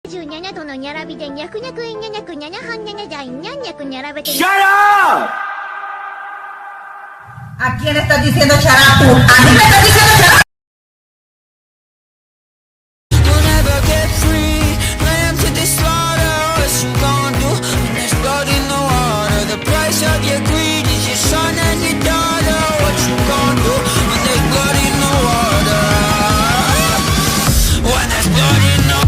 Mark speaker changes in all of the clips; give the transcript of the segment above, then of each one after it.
Speaker 1: 77とのニャラビでニャクニャクインニャニャクニャニャハンニャニャジャインニャンニャクニャラベテ
Speaker 2: Shut up!
Speaker 3: ¿A quién estás diciendo charapu? ¿A mí me estás diciendo charapu?
Speaker 4: You'll never get free. Lamb to the slaughter. What you gon' do when there's blood in the water? The price of your greed is your son and your daughter. What you gon' do when there's blood in the water? When there's blood in the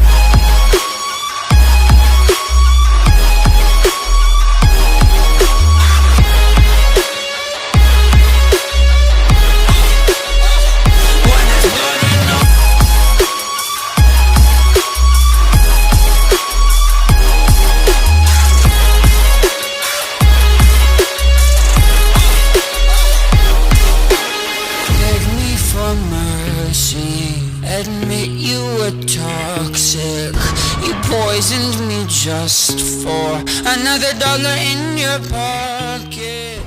Speaker 4: admit you were toxic. You poisoned me just for another dollar in your pocket.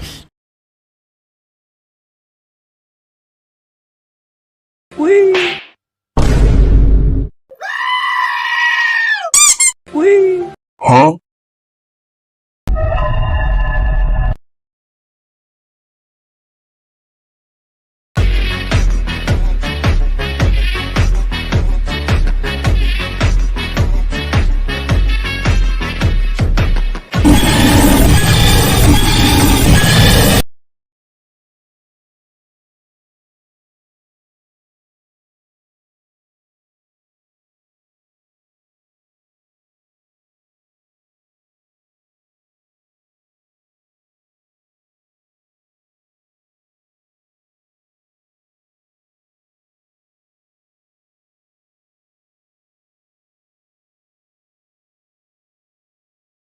Speaker 2: Whee!